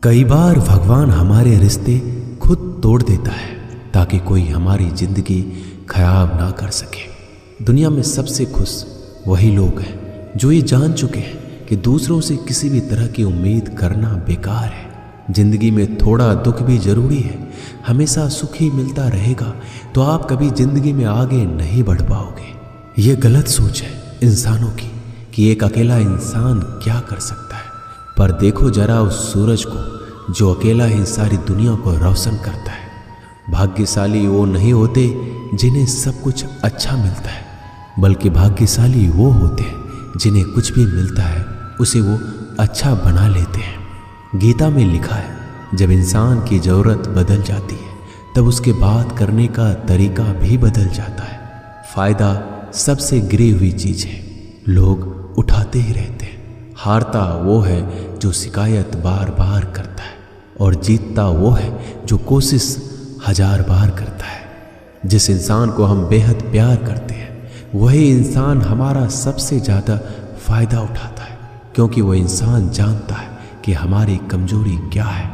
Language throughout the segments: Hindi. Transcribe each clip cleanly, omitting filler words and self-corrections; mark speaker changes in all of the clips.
Speaker 1: कई बार भगवान हमारे रिश्ते खुद तोड़ देता है ताकि कोई हमारी जिंदगी खराब ना कर सके। दुनिया में सबसे खुश वही लोग हैं जो ये जान चुके हैं कि दूसरों से किसी भी तरह की उम्मीद करना बेकार है। जिंदगी में थोड़ा दुख भी जरूरी है। हमेशा सुख ही मिलता रहेगा तो आप कभी जिंदगी में आगे नहीं बढ़ पाओगे। ये गलत सोच है इंसानों की कि एक अकेला इंसान क्या कर सकता है। पर देखो जरा उस सूरज को जो अकेला ही सारी दुनिया को रोशन करता है। भाग्यशाली वो नहीं होते जिन्हें सब कुछ अच्छा मिलता है, बल्कि भाग्यशाली वो होते हैं जिन्हें कुछ भी मिलता है उसे वो अच्छा बना लेते हैं। गीता में लिखा है, जब इंसान की ज़रूरत बदल जाती है तब उसके बात करने का तरीका भी बदल जाता है। फायदा सबसे गिरी हुई चीज है, लोग उठाते ही रहते हैं। हारता वो है जो शिकायत बार बार करता है और जीतता वो है जो कोशिश 1000 बार करता है। जिस इंसान को हम बेहद प्यार करते हैं वही इंसान हमारा सबसे ज़्यादा फायदा उठाता है, क्योंकि वो इंसान जानता है कि हमारी कमजोरी क्या है।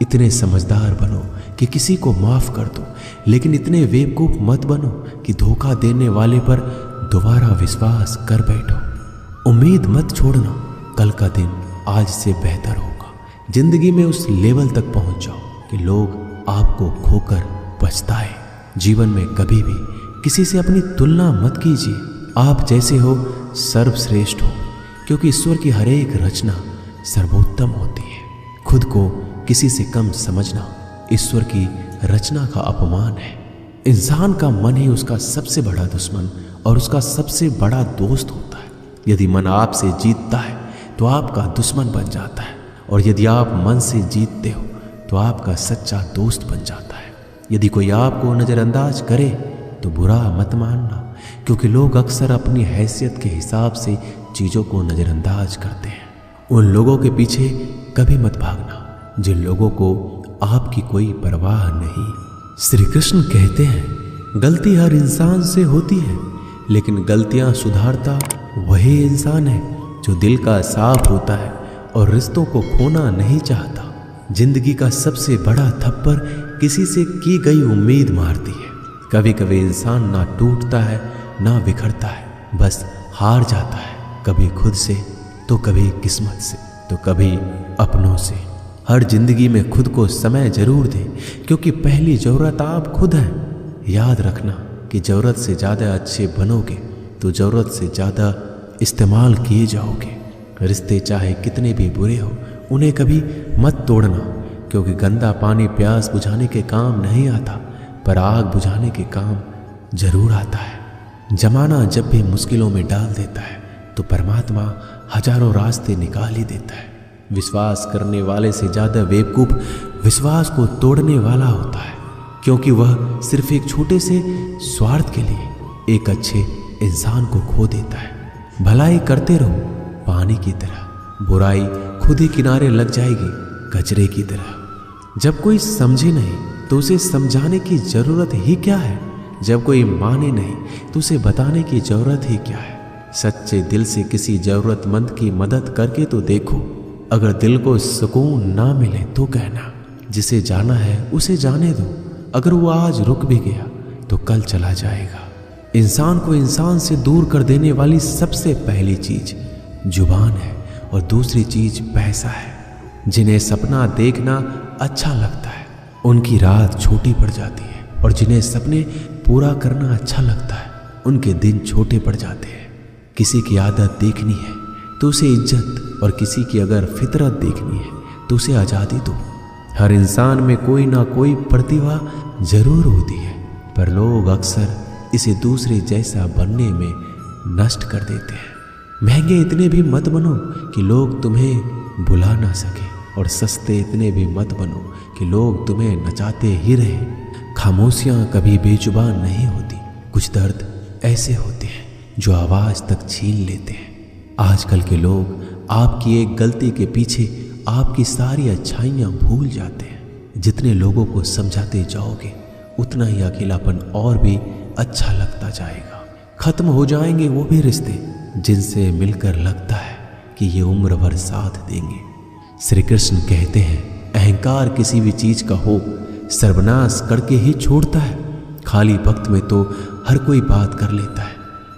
Speaker 1: इतने समझदार बनो कि किसी को माफ कर दो, लेकिन इतने बेवकूफ मत बनो कि धोखा देने वाले पर दोबारा विश्वास कर बैठो। उम्मीद मत छोड़ना, कल का दिन आज से बेहतर होगा। जिंदगी में उस लेवल तक पहुंच जाओ कि लोग आपको खोकर पछताए। जीवन में कभी भी किसी से अपनी तुलना मत कीजिए। आप जैसे हो सर्वश्रेष्ठ हो, क्योंकि ईश्वर की हर एक रचना सर्वोत्तम होती है। खुद को किसी से कम समझना ईश्वर की रचना का अपमान है। इंसान का मन ही उसका सबसे बड़ा दुश्मन और उसका सबसे बड़ा दोस्त होता है। यदि मन आपसे जीतता है तो आपका दुश्मन बन जाता है, और यदि आप मन से जीतते हो तो आपका सच्चा दोस्त बन जाता है। यदि कोई आपको नज़रअंदाज करे तो बुरा मत मानना, क्योंकि लोग अक्सर अपनी हैसियत के हिसाब से चीज़ों को नज़रअंदाज करते हैं। उन लोगों के पीछे कभी मत भागना जिन लोगों को आपकी कोई परवाह नहीं। श्री कृष्ण कहते हैं, गलती हर इंसान से होती है, लेकिन गलतियां सुधारता वही इंसान है जो दिल का साफ होता है और रिश्तों को खोना नहीं चाहता। जिंदगी का सबसे बड़ा थप्पड़ किसी से की गई उम्मीद मारती है। कभी कभी इंसान ना टूटता है ना बिखरता है, बस हार जाता है। कभी खुद से तो कभी किस्मत से तो कभी अपनों से। हर जिंदगी में खुद को समय जरूर दें, क्योंकि पहली जरूरत आप खुद हैं। याद रखना कि जरूरत से ज़्यादा अच्छे बनोगे तो जरूरत से ज़्यादा इस्तेमाल किए जाओगे। रिश्ते चाहे कितने भी बुरे हो उन्हें कभी मत तोड़ना, क्योंकि गंदा पानी प्यास बुझाने के काम नहीं आता, पर आग बुझाने के काम जरूर आता है। जमाना जब भी मुश्किलों में डाल देता है तो परमात्मा हजारों रास्ते निकाल ही देता है। विश्वास करने वाले से ज़्यादा बेवकूफ़ विश्वास को तोड़ने वाला होता है, क्योंकि वह सिर्फ एक छोटे से स्वार्थ के लिए एक अच्छे इंसान को खो देता है। भलाई करते रहो पानी की तरह, बुराई खुद ही किनारे लग जाएगी कचरे की तरह। जब कोई समझे नहीं तो उसे समझाने की ज़रूरत ही क्या है। जब कोई माने नहीं तो उसे बताने की ज़रूरत ही क्या है। सच्चे दिल से किसी ज़रूरतमंद की मदद करके तो देखो। अगर दिल को सुकून ना मिले तो कहना, जिसे जाना है उसे जाने दो। अगर वो आज रुक भी गया तो कल चला जाएगा। इंसान को इंसान से दूर कर देने वाली सबसे पहली चीज जुबान है और दूसरी चीज पैसा है। जिन्हें सपना देखना अच्छा लगता है उनकी रात छोटी पड़ जाती है, और जिन्हें सपने पूरा करना अच्छा लगता है उनके दिन छोटे पड़ जाते हैं। किसी की आदत देखनी है तो उसे इज्जत, और किसी की अगर फितरत देखनी है तो उसे आज़ादी दो। हर इंसान में कोई ना कोई प्रतिभा जरूर होती है, पर लोग अक्सर इसे दूसरे जैसा बनने में नष्ट कर देते हैं। महंगे इतने भी मत बनो कि लोग तुम्हें बुला ना सके, और सस्ते इतने भी मत बनो कि लोग तुम्हें नचाते ही रहें। खामोशियाँ कभी बेजुबान नहीं होती। कुछ दर्द ऐसे होते हैं जो आवाज़ तक छीन लेते हैं। आजकल के लोग आपकी एक गलती के पीछे आपकी सारी अच्छाइयाँ भूल जाते हैं। जितने लोगों को समझाते जाओगे उतना ही अकेलापन और भी अच्छा लगता जाएगा। खत्म हो जाएंगे वो भी रिश्ते जिनसे मिलकर लगता है कि ये उम्र भर साथ देंगे। श्री कृष्ण कहते हैं, अहंकार किसी भी चीज का हो सर्वनाश करके ही छोड़ता है। खाली वक्त में तो हर कोई बात कर लेता है।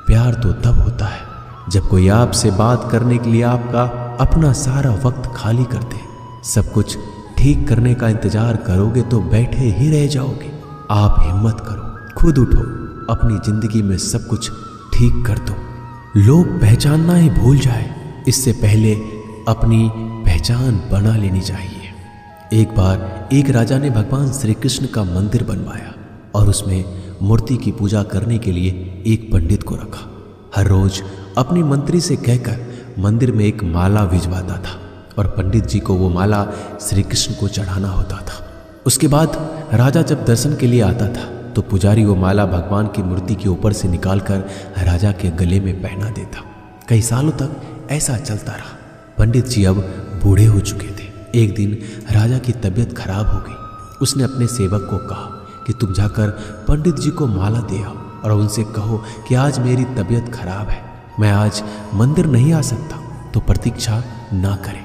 Speaker 1: प्यार तो तब होता है जब कोई आपसे बात करने के लिए आपका अपना सारा वक्त खाली कर दे। सब कुछ ठीक करने का इंतजार करोगे तो बैठे ही रह जाओगे। आप हिम्मत करो, खुद उठो, अपनी जिंदगी में सब कुछ ठीक कर दो। लोग पहचानना ही भूल जाए, इससे पहले अपनी पहचान बना लेनी चाहिए। एक बार एक राजा ने भगवान श्री कृष्ण का मंदिर बनवाया और उसमें मूर्ति की पूजा करने के लिए एक पंडित को रखा। हर रोज अपनी मंत्री से कहकर मंदिर में एक माला भिजवाता था और पंडित जी को वो माला श्री कृष्ण को चढ़ाना होता था। उसके बाद राजा जब दर्शन के लिए आता था तो पुजारी वो माला भगवान की मूर्ति के ऊपर से निकालकर राजा के गले में पहना देता। कई सालों तक ऐसा चलता रहा। पंडित जी अब बूढ़े हो चुके थे। एक दिन राजा की तबीयत खराब हो गई। उसने अपने सेवक को कहा कि तुम जाकर पंडित जी को माला दे आओ और उनसे कहो कि आज मेरी तबीयत खराब है, मैं आज मंदिर नहीं आ सकता, तो प्रतीक्षा ना करें।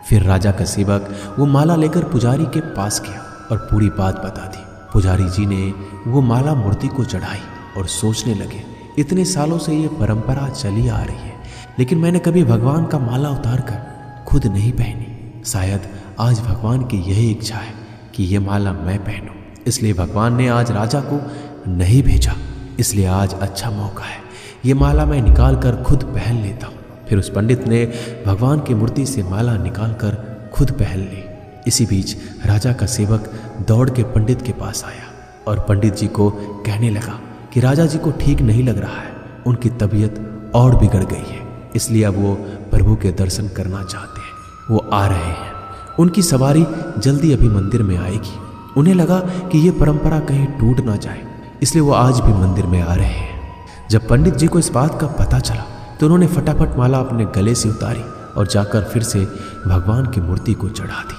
Speaker 1: फिर राजा का सेवक वो माला लेकर पुजारी के पास गया और पूरी बात बता दी। पुजारी जी ने वो माला मूर्ति को चढ़ाई और सोचने लगे, इतने सालों से ये परंपरा चली आ रही है, लेकिन मैंने कभी भगवान का माला उतार कर खुद नहीं पहनी। शायद आज भगवान की यही इच्छा है कि ये माला मैं पहनूं, इसलिए भगवान ने आज राजा को नहीं भेजा। इसलिए आज अच्छा मौका है, ये माला मैं निकाल कर खुद पहन लेता हूँ। फिर उस पंडित ने भगवान की मूर्ति से माला निकाल कर खुद पहन ली। इसी बीच राजा का सेवक दौड़ के पंडित के पास आया और पंडित जी को कहने लगा कि राजा जी को ठीक नहीं लग रहा है, उनकी तबीयत और बिगड़ गई है, इसलिए अब वो प्रभु के दर्शन करना चाहते हैं। वो आ रहे हैं, उनकी सवारी जल्दी अभी मंदिर में आएगी। उन्हें लगा कि ये परंपरा कहीं टूट ना जाए, इसलिए वो आज भी मंदिर में आ रहे हैं। जब पंडित जी को इस बात का पता चला तो उन्होंने फटाफट माला अपने गले से उतारी और जाकर फिर से भगवान की मूर्ति को चढ़ा दी।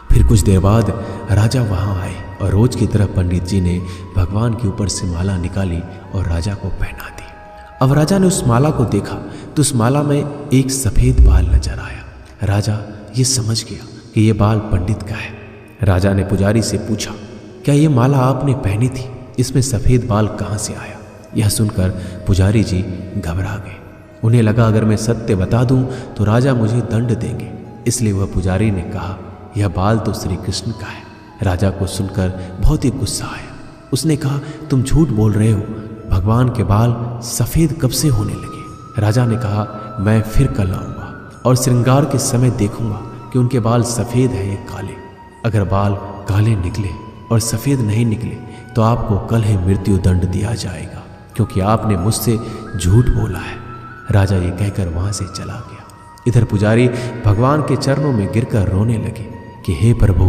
Speaker 1: फिर कुछ देर बाद राजा वहां आए और रोज की तरह पंडित जी ने भगवान के ऊपर से माला निकाली और राजा को पहना दी। अब राजा ने उस माला को देखा तो उस माला में एक सफेद बाल नजर आया। राजा ये समझ गया कि ये बाल पंडित का है। राजा ने पुजारी से पूछा, क्या ये माला आपने पहनी थी? इसमें सफेद बाल कहाँ से आया? यह सुनकर पुजारी जी घबरा गए। उन्हें लगा अगर मैं सत्य बता दूं तो राजा मुझे दंड देंगे, इसलिए वह पुजारी ने कहा, यह बाल तो श्री कृष्ण का है। राजा को सुनकर बहुत ही गुस्सा आया। उसने कहा, तुम झूठ बोल रहे हो, भगवान के बाल सफेद कब से होने लगे? राजा ने कहा, मैं फिर कल आऊंगा और श्रृंगार के समय देखूंगा कि उनके बाल सफेद है या काले। अगर बाल काले निकले और सफेद नहीं निकले तो आपको कल ही मृत्यु दंड दिया जाएगा, क्योंकि आपने मुझसे झूठ बोला है। राजा ये कहकर वहां से चला गया। इधर पुजारी भगवान के चरणों में गिरकर रोने लगे कि हे प्रभु,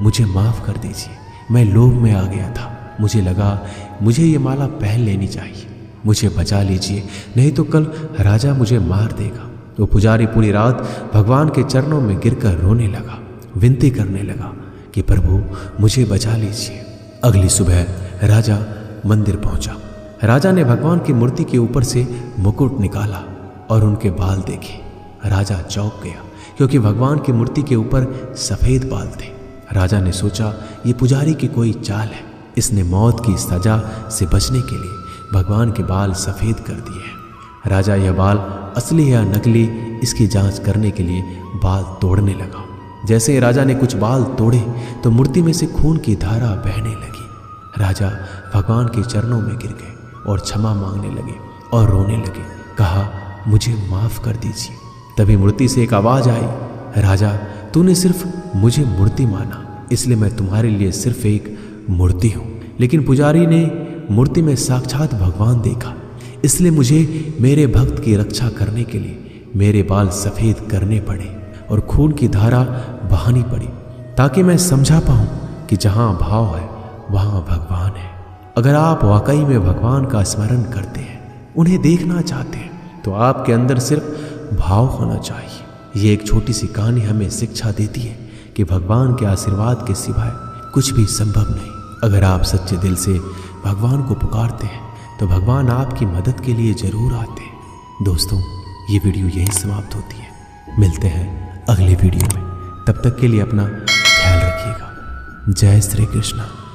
Speaker 1: मुझे माफ कर दीजिए, मैं लोभ में आ गया था, मुझे लगा मुझे ये माला पहन लेनी चाहिए, मुझे बचा लीजिए, नहीं तो कल राजा मुझे मार देगा। तो पुजारी पूरी रात भगवान के चरणों में गिरकर रोने लगा, विनती करने लगा कि प्रभु मुझे बचा लीजिए। अगली सुबह राजा मंदिर पहुंचा। राजा ने भगवान की मूर्ति के ऊपर से मुकुट निकाला और उनके बाल देखे। राजा चौंक गया क्योंकि भगवान की मूर्ति के ऊपर सफेद बाल थे। राजा ने सोचा ये पुजारी की कोई चाल है, इसने मौत की सजा से बचने के लिए भगवान के बाल सफेद कर दिए हैं। राजा यह बाल असली या नकली इसकी जांच करने के लिए बाल तोड़ने लगा। जैसे ही राजा ने कुछ बाल तोड़े तो मूर्ति में से खून की धारा बहने लगी। राजा भगवान के चरणों में गिर गए और क्षमा मांगने लगे और रोने लगे, कहा मुझे माफ कर दीजिए। तभी मूर्ति से एक आवाज आई, राजा तूने सिर्फ मुझे मूर्ति माना, इसलिए मैं तुम्हारे लिए सिर्फ एक मूर्ति हूँ, लेकिन पुजारी ने मूर्ति में साक्षात भगवान देखा, इसलिए मुझे मेरे भक्त की रक्षा करने के लिए मेरे बाल सफेद करने पड़े और खून की धारा बहानी पड़ी, ताकि मैं समझा पाऊं कि जहां भाव है वहां भगवान है। अगर आप वाकई में भगवान का स्मरण करते हैं, उन्हें देखना चाहते हैं, तो आपके अंदर सिर्फ भाव होना चाहिए। ये एक छोटी सी कहानी हमें शिक्षा देती है कि भगवान के आशीर्वाद के सिवाय कुछ भी संभव नहीं। अगर आप सच्चे दिल से भगवान को पुकारते हैं तो भगवान आपकी मदद के लिए जरूर आते हैं। दोस्तों, ये वीडियो यहीं समाप्त होती है। मिलते हैं अगले वीडियो में। तब तक के लिए अपना ख्याल रखिएगा। जय श्री कृष्ण।